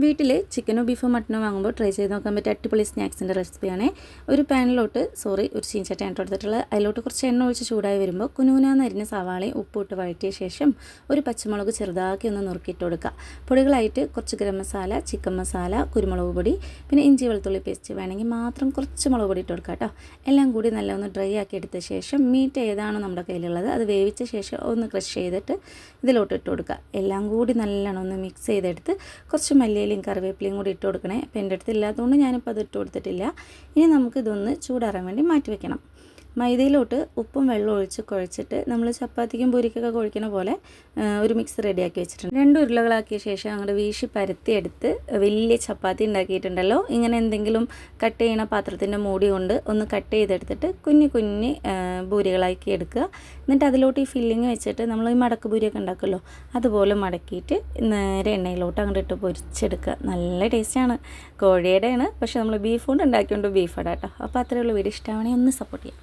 വീട്ടിൽ ചിക്കനോ ബീഫോ മട്ടനോ വാങ്ങുമ്പോൾ ട്രൈ ചെയ്ത് നോക്കാൻ പറ്റിയ അടിപൊളി സ്നാക്സിൻ്റെ റെസിപ്പിയാണ്. ഒരു പാനിലോട്ട് ഒരു ചീനച്ചട്ടിയാണ് എടുത്തിട്ടുള്ളത്. അതിലോട്ട് കുറച്ച് എണ്ണ ഒഴിച്ച് ചൂടായി വരുമ്പോൾ കുനുകുനാന്ന് അരിഞ്ഞ സവാളയും ഉപ്പിട്ട് വഴറ്റിയ ശേഷം ഒരു പച്ചമുളക് ചെറുതാക്കി ഒന്ന് നുറുക്കിയിട്ട് കൊടുക്കുക. പൊടികളായിട്ട് കുറച്ച് ഗരം മസാല, ചിക്കൻ മസാല, കുരുമുളക് പൊടി, പിന്നെ ഇഞ്ചി വെളുത്തുള്ളി പേസ്റ്റ് വേണമെങ്കിൽ മാത്രം കുറച്ച് മുളക് പൊടി ഇട്ട് കൊടുക്കുക കേട്ടോ. എല്ലാം കൂടി നല്ല ഒന്ന് ഡ്രൈ ആക്കി എടുത്ത ശേഷം മീറ്റ് ഏതാണോ നമ്മുടെ കയ്യിലുള്ളത് അത് വേവിച്ച ശേഷം ഒന്ന് ക്രഷ് ചെയ്തിട്ട് ഇതിലോട്ട് ഇട്ട് കൊടുക്കുക. എല്ലാം കൂടി നല്ലോണം ഒന്ന് മിക്സ് ചെയ്തെടുത്ത് കുറച്ച് മല്ലിയിലയും കറിവേപ്പിലയും കൂടി ഇട്ട് കൊടുക്കണേ. അപ്പോൾ എൻ്റെ അടുത്ത് ഇല്ലാത്തതുകൊണ്ട് ഞാനിപ്പോൾ അത് ഇട്ട് കൊടുത്തിട്ടില്ല. ഇനി നമുക്കിതൊന്ന് ചൂടാറാൻ വേണ്ടി മാറ്റി വയ്ക്കണം. മൈദയിലോട്ട് ഉപ്പും വെള്ളം ഒഴിച്ച് കുഴച്ചിട്ട് നമ്മൾ ചപ്പാത്തിക്കും പൂരിക്കൊക്കെ കുഴക്കുന്ന പോലെ ഒരു മിക്സ് റെഡിയാക്കി വെച്ചിട്ടുണ്ട്. 2 ഉരുളകളാക്കിയ ശേഷം അങ്ങോട്ട് വീശി പരത്തിയെടുത്ത് വലിയ ചപ്പാത്തി ഉണ്ടാക്കിയിട്ടുണ്ടല്ലോ. ഇങ്ങനെ എന്തെങ്കിലും കട്ട് ചെയ്യണ പാത്രത്തിൻ്റെ മൂടി കൊണ്ട് ഒന്ന് കട്ട് ചെയ്തെടുത്തിട്ട് കുഞ്ഞു കുഞ്ഞ് പൂരികളാക്കി എടുക്കുക. എന്നിട്ട് അതിലോട്ട് ഈ ഫില്ലിങ് വെച്ചിട്ട് നമ്മൾ ഈ മടക്ക് പൂരിയൊക്കെ ഉണ്ടാക്കുമല്ലോ അതുപോലെ മടക്കിയിട്ട് നേരെ എണ്ണയിലോട്ട് അങ്ങോട്ട് ഇട്ട് പൊരിച്ചെടുക്കുക. നല്ല ടേസ്റ്റാണ്. കോഴിയുടെയാണ്, പക്ഷേ നമ്മൾ ബീഫ് കൊണ്ട് ഉണ്ടാക്കിയോണ്ട് ബീഫ് ഇടാം കേട്ടോ. അപ്പോൾ അത്രയുള്ള വീഡിയോ ഇഷ്ടമാണെങ്കിൽ ഒന്ന് സപ്പോർട്ട് ചെയ്യാം.